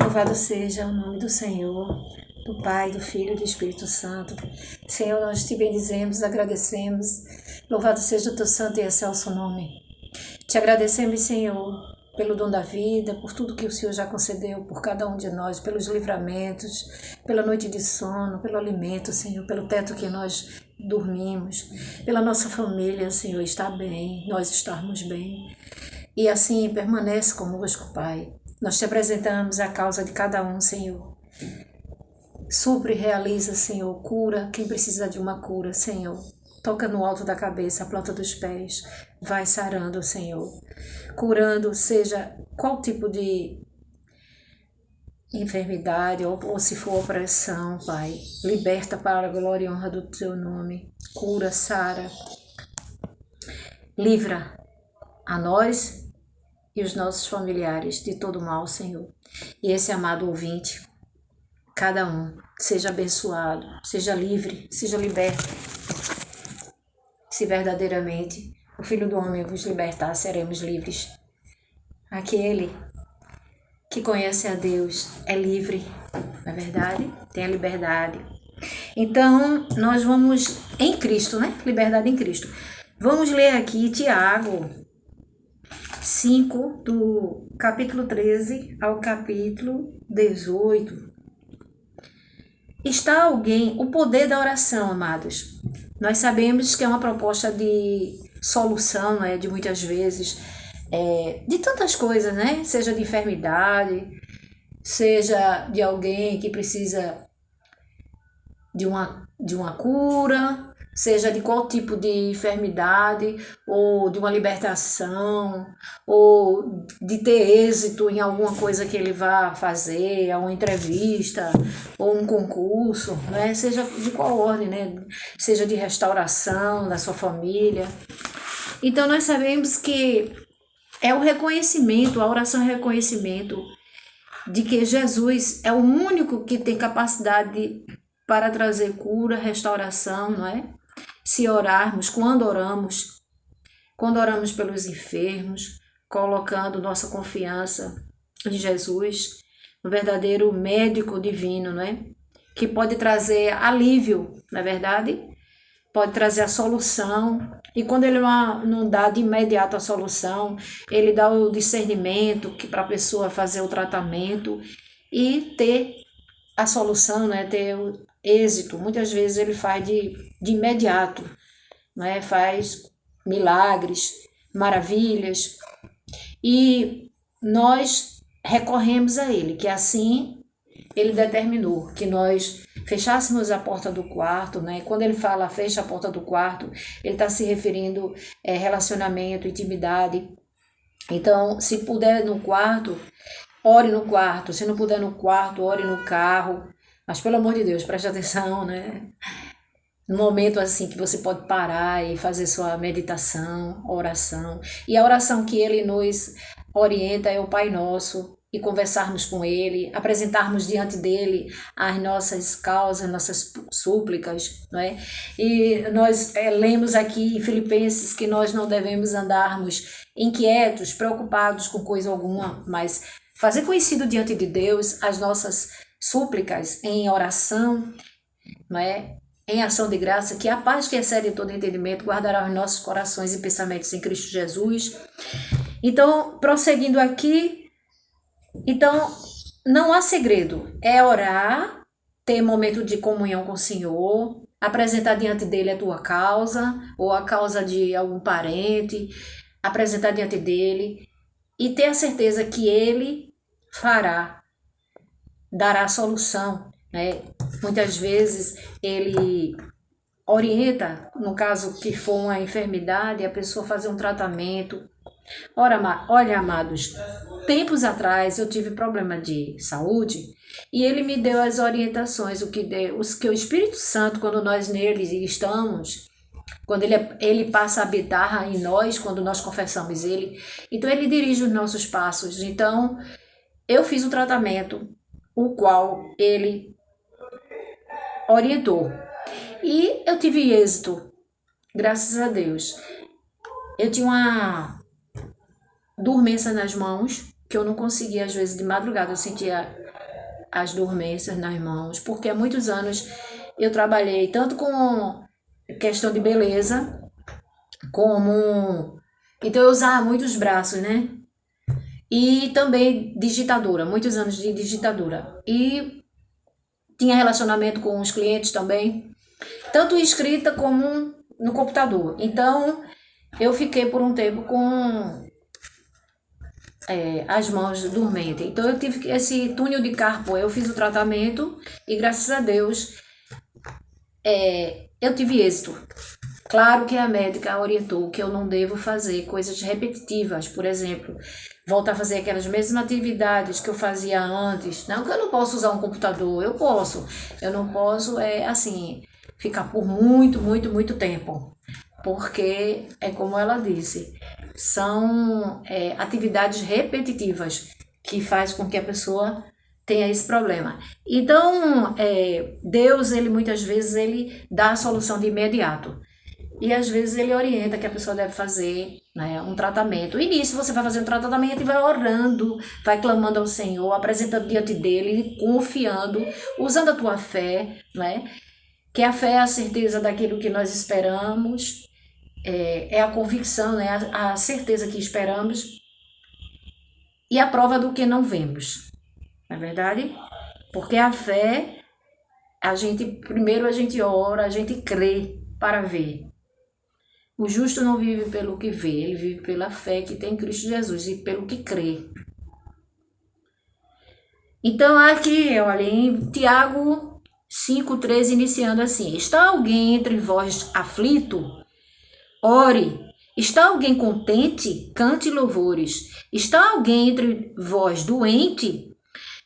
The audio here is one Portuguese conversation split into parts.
Louvado seja o nome do Senhor, do Pai, do Filho e do Espírito Santo. Senhor, nós te bendizemos, agradecemos. Louvado seja o teu santo e excelso nome. Te agradecemos, Senhor, pelo dom da vida, por tudo que o Senhor já concedeu por cada um de nós, pelos livramentos, pela noite de sono, pelo alimento, Senhor, pelo teto que nós dormimos, pela nossa família, Senhor, estar bem, nós estarmos bem. E assim permanece conosco, Pai. Nós te apresentamos a causa de cada um, Senhor. Supre e realiza, Senhor, cura quem precisa de uma cura, Senhor. Toca no alto da cabeça, a planta dos pés. Vai sarando, Senhor. Curando, seja qual tipo de enfermidade ou se for opressão, Pai. Liberta para a glória e honra do teu nome. Cura, sara. Livra a nós e os nossos familiares de todo mal, Senhor. E esse amado ouvinte, cada um, seja abençoado, seja livre, seja liberto. Se verdadeiramente o Filho do Homem vos libertar, seremos livres. Aquele que conhece a Deus é livre, não é verdade? Tem a liberdade. Então, nós vamos em Cristo, né? Liberdade em Cristo. Vamos ler aqui Tiago 5, do capítulo 13 ao capítulo 18. Está alguém, o poder da oração, amados. Nós sabemos que é uma proposta de solução, né, de muitas vezes, de tantas coisas, né? Seja de enfermidade, seja de alguém que precisa de uma cura, seja de qual tipo de enfermidade, ou de uma libertação, ou de ter êxito em alguma coisa que ele vá fazer, uma entrevista, ou um concurso, né? Seja de qual ordem, né? Seja de restauração da sua família. Então nós sabemos que é o reconhecimento, a oração é reconhecimento de que Jesus é o único que tem capacidade para trazer cura, restauração, não é? Se orarmos, quando oramos pelos enfermos, colocando nossa confiança em Jesus, o verdadeiro médico divino, não é? Que pode trazer alívio, não é verdade? Pode trazer a solução. E quando ele não dá de imediato a solução, ele dá o discernimento para a pessoa fazer o tratamento e ter a solução, né? Ter o êxito. Muitas vezes ele faz de imediato, né? Faz milagres, maravilhas. E nós recorremos a ele, que assim ele determinou que nós fechássemos a porta do quarto, né? Quando ele fala fecha a porta do quarto, ele está se referindo a relacionamento, intimidade. Então, se puder no quarto, ore no quarto. Se não puder no quarto, ore no carro. Mas, pelo amor de Deus, preste atenção, né? No momento assim que você pode parar e fazer sua meditação, oração. E a oração que ele nos orienta é o Pai Nosso, e conversarmos com ele, apresentarmos diante dele as nossas causas, nossas súplicas, não é? E nós lemos aqui em Filipenses que nós não devemos andarmos inquietos, preocupados com coisa alguma, mas fazer conhecido diante de Deus as nossas súplicas em oração, não é? Em ação de graça, que a paz que excede todo entendimento guardará os nossos corações e pensamentos em Cristo Jesus. Então, prosseguindo aqui, então, não há segredo, é orar, ter momento de comunhão com o Senhor, apresentar diante dele a tua causa, ou a causa de algum parente, apresentar diante dele, e ter a certeza que ele dará a solução, né? Muitas vezes ele orienta, no caso que for uma enfermidade, a pessoa fazer um tratamento. Olha, amados, tempos atrás eu tive problema de saúde e ele me deu as orientações, o que o Espírito Santo, quando nós nele estamos, quando ele passa a habitar em nós, quando nós confessamos ele, então ele dirige os nossos passos. Então eu fiz o tratamento, o qual ele orientou, e eu tive êxito, graças a Deus. Eu tinha uma dormência nas mãos, que eu não conseguia, às vezes de madrugada eu sentia as dormências nas mãos, porque há muitos anos eu trabalhei tanto com questão de beleza, como... Então eu usava muitos braços, né? E também digitadora, muitos anos de digitadora. E tinha relacionamento com os clientes também, tanto escrita como no computador. Então eu fiquei por um tempo com as mãos dormentes. Então eu tive esse túnel de carpo, eu fiz o tratamento e graças a Deus eu tive êxito. Claro que a médica orientou que eu não devo fazer coisas repetitivas, por exemplo, voltar a fazer aquelas mesmas atividades que eu fazia antes. Não que eu não posso usar um computador, eu posso. Eu não posso, assim, ficar por muito tempo. Porque, é como ela disse, são atividades repetitivas que faz com que a pessoa tenha esse problema. Então, Deus, ele muitas vezes, ele dá a solução de imediato. E às vezes ele orienta que a pessoa deve fazer, né, um tratamento. E nisso você vai fazer um tratamento e vai orando, vai clamando ao Senhor, apresentando diante dele, confiando, usando a tua fé, né? Que a fé é a certeza daquilo que nós esperamos, é a convicção, né, a certeza que esperamos e a prova do que não vemos. Não é verdade? Porque a fé, primeiro a gente ora, a gente crê para ver. O justo não vive pelo que vê, ele vive pela fé que tem em Cristo Jesus e pelo que crê. Então aqui, olha, em Tiago 5,13, iniciando assim: está alguém entre vós aflito? Ore. Está alguém contente? Cante louvores. Está alguém entre vós doente?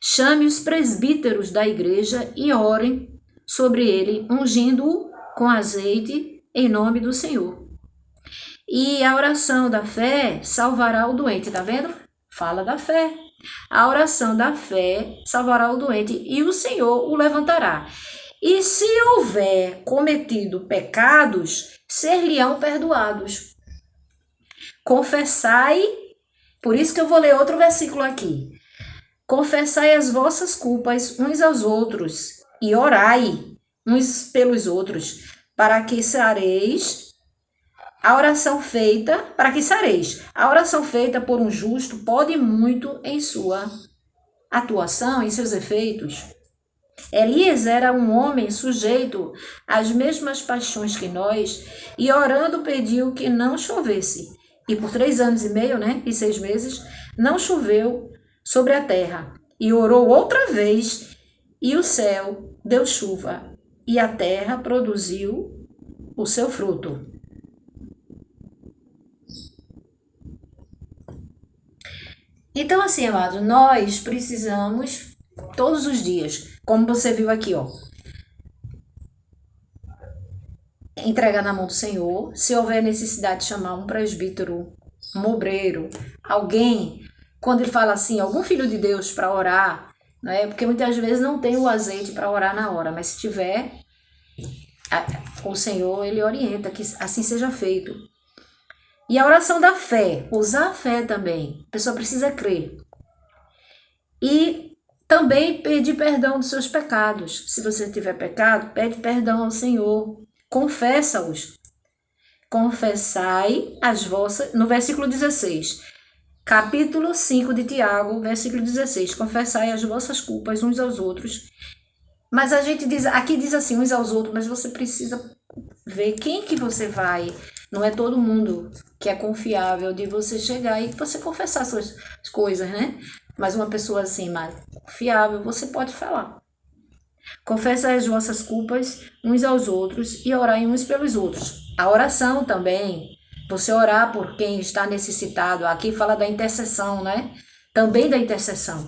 Chame os presbíteros da igreja e orem sobre ele, ungindo-o com azeite em nome do Senhor. E a oração da fé salvará o doente, tá vendo? Fala da fé. A oração da fé salvará o doente e o Senhor o levantará. E se houver cometido pecados, ser-lhe-ão perdoados. Confessai, por isso que eu vou ler outro versículo aqui. Confessai as vossas culpas uns aos outros e orai uns pelos outros, para que sareis. A oração feita por um justo pode muito em sua atuação, em seus efeitos. Elias era um homem sujeito às mesmas paixões que nós, e orando pediu que não chovesse. E por 3 anos e meio, e 6 meses, não choveu sobre a terra. E orou outra vez, e o céu deu chuva, e a terra produziu o seu fruto. Então, assim, amados, nós precisamos todos os dias, como você viu aqui, entregar na mão do Senhor. Se houver necessidade de chamar um presbítero, um obreiro, alguém, quando ele fala assim, algum filho de Deus para orar, né? Porque muitas vezes não tem o azeite para orar na hora, mas se tiver, o Senhor, ele orienta que assim seja feito. E a oração da fé, usar a fé também. A pessoa precisa crer. E também pedir perdão dos seus pecados. Se você tiver pecado, pede perdão ao Senhor. Confessa-os. Confessai as vossas... No versículo 16. Capítulo 5 de Tiago, versículo 16. Confessai as vossas culpas uns aos outros. Mas a gente diz... Aqui diz assim, uns aos outros, mas você precisa ver quem que você vai... Não é todo mundo que é confiável de você chegar e você confessar suas coisas, né? Mas uma pessoa assim, mais confiável, você pode falar. Confessa as vossas culpas uns aos outros e orai uns pelos outros. A oração também, você orar por quem está necessitado. Aqui fala da intercessão, né? Também da intercessão.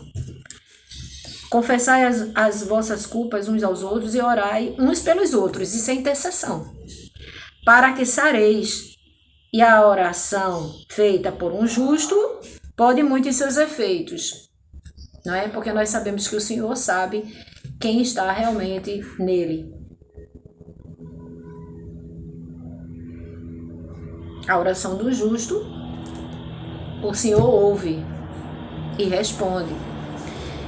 Confessai as vossas culpas uns aos outros e orai uns pelos outros. Isso é intercessão. Para que sareis. E a oração feita por um justo pode muito em seus efeitos, não é? Porque nós sabemos que o Senhor sabe quem está realmente nele. A oração do justo, o Senhor ouve e responde.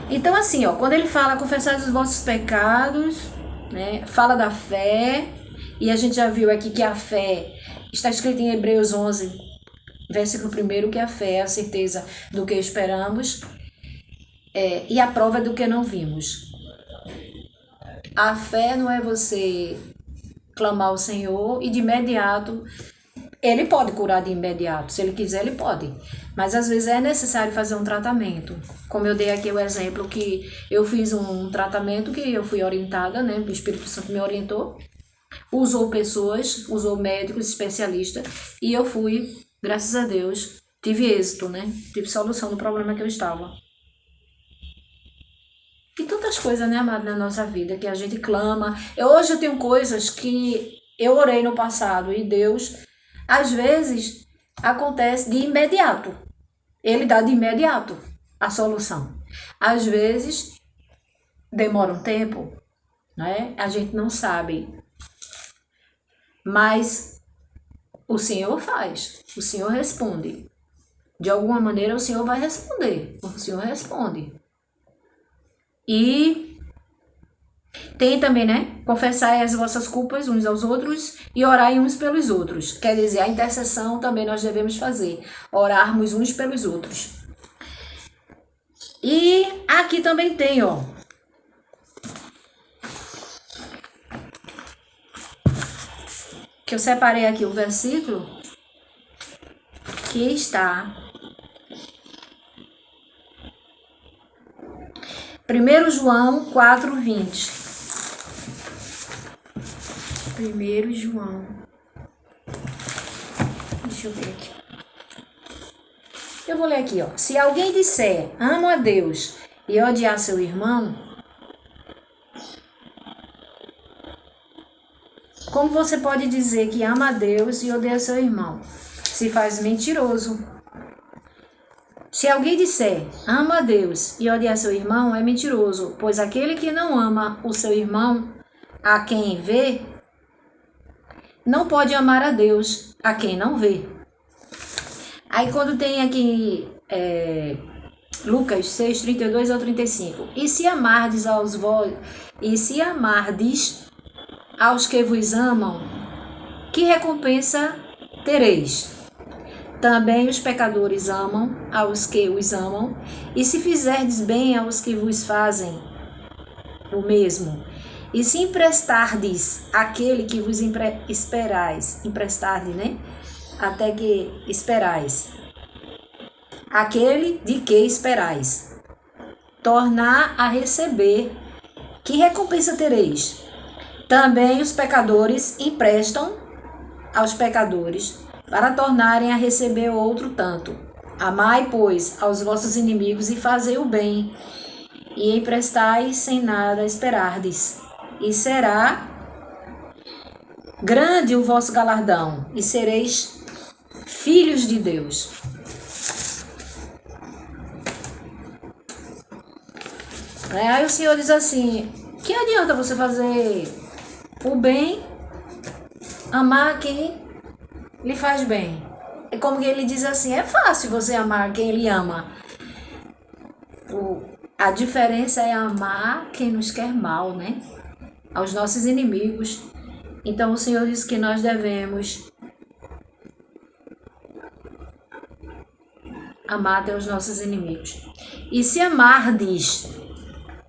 Então, assim, ó, quando ele fala confessar os vossos pecados, né, fala da fé, e a gente já viu aqui que a fé está escrito em Hebreus 11, versículo 1, que a fé é a certeza do que esperamos, e a prova do que não vimos. A fé não é você clamar ao Senhor e de imediato, ele pode curar de imediato, se ele quiser ele pode, mas às vezes é necessário fazer um tratamento, como eu dei aqui o exemplo que eu fiz um tratamento que eu fui orientada, né, o Espírito Santo me orientou, usou pessoas, usou médicos, especialistas, e eu fui, graças a Deus, tive êxito, né, tive solução do problema que eu estava. E tantas coisas, né, amado, na nossa vida, que a gente clama. Hoje eu tenho coisas que eu orei no passado e Deus, às vezes, acontece de imediato. Ele dá de imediato a solução. Às vezes, demora um tempo, né? A gente não sabe. Mas o Senhor faz, o Senhor responde. De alguma maneira o Senhor vai responder, o Senhor responde. E tem também, né? Confessai as vossas culpas uns aos outros e orai uns pelos outros. Quer dizer, a intercessão também nós devemos fazer. Orarmos uns pelos outros. E aqui também tem, ó. Que eu separei aqui o versículo que está 1 João 4:20. 1 João. Deixa eu ver aqui. Eu vou ler aqui, ó. Se alguém disser, amo a Deus, e odiar seu irmão, como você pode dizer que ama a Deus e odeia seu irmão? Se faz mentiroso. Se alguém disser, ama a Deus e odiar seu irmão, é mentiroso, pois aquele que não ama o seu irmão, a quem vê, não pode amar a Deus, a quem não vê. Aí quando tem aqui Lucas 6, 32 ao 35. E se amardes aos que vos amam, que recompensa tereis? Também os pecadores amam aos que os amam, e se fizerdes bem aos que vos fazem o mesmo, e se emprestardes àquele que vos esperais, emprestardes, né? Até que esperais, aquele de que esperais, tornar a receber, que recompensa tereis? Também os pecadores emprestam aos pecadores, para tornarem a receber outro tanto. Amai, pois, aos vossos inimigos e fazei o bem, e emprestai sem nada esperardes, e será grande o vosso galardão, e sereis filhos de Deus. Aí o Senhor diz assim, que adianta você fazer o bem, amar quem lhe faz bem? É como que ele diz assim, é fácil você amar quem lhe ama. A diferença é amar quem nos quer mal, né? Aos nossos inimigos. Então o Senhor diz que nós devemos amar até os nossos inimigos. E se amardes,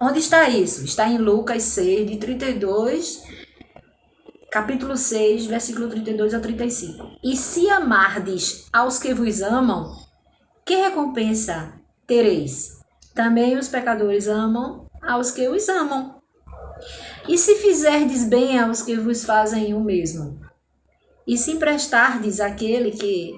onde está isso? Está em Lucas 6, de 32, capítulo 6, versículo 32 a 35. E se amardes aos que vos amam, que recompensa tereis? Também os pecadores amam aos que os amam. E se fizerdes bem aos que vos fazem o mesmo? E se emprestardes àquele que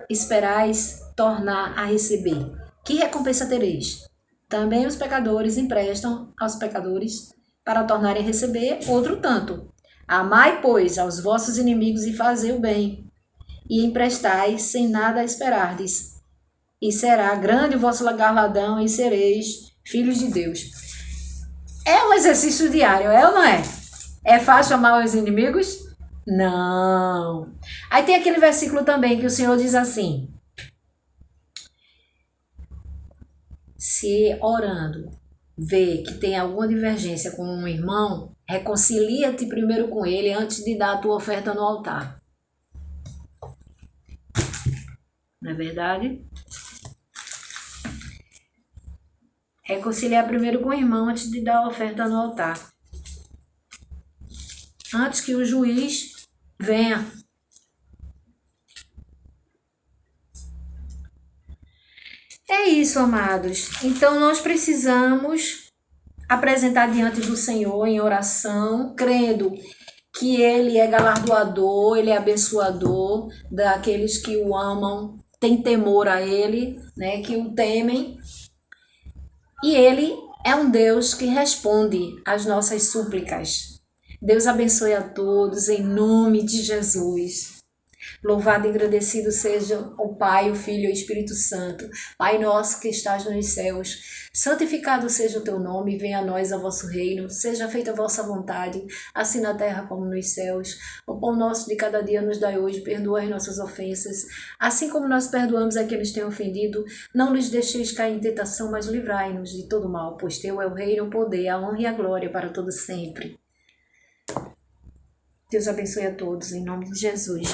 esperais tornar a receber, que recompensa tereis? Também os pecadores emprestam aos pecadores para tornarem a receber outro tanto. Amai, pois, aos vossos inimigos e fazei o bem, e emprestai sem nada esperardes, e será grande o vosso galardão, e sereis filhos de Deus. É um exercício diário, é ou não é? É fácil amar os inimigos? Não. Aí tem aquele versículo também que o Senhor diz assim, Se orando, vê que tem alguma divergência com um irmão, reconcilia-te primeiro com ele antes de dar a tua oferta no altar. Não é verdade? Reconciliar primeiro com o irmão antes de dar a oferta no altar. Antes que o juiz venha. É isso, amados. Então nós precisamos apresentar diante do Senhor em oração, crendo que Ele é galardoador, Ele é abençoador daqueles que o amam, tem temor a Ele, né, que o temem. E Ele é um Deus que responde às nossas súplicas. Deus abençoe a todos em nome de Jesus. Louvado e agradecido seja o Pai, o Filho e o Espírito Santo. Pai nosso que estás nos céus, santificado seja o teu nome, venha a nós o vosso reino, seja feita a vossa vontade, assim na terra como nos céus. O pão nosso de cada dia nos dai hoje, perdoa as nossas ofensas, assim como nós perdoamos a quem nos tem ofendido. Não nos deixeis cair em tentação, mas livrai-nos de todo mal, pois teu é o reino, o poder, a honra e a glória para todo sempre. Deus abençoe a todos, em nome de Jesus.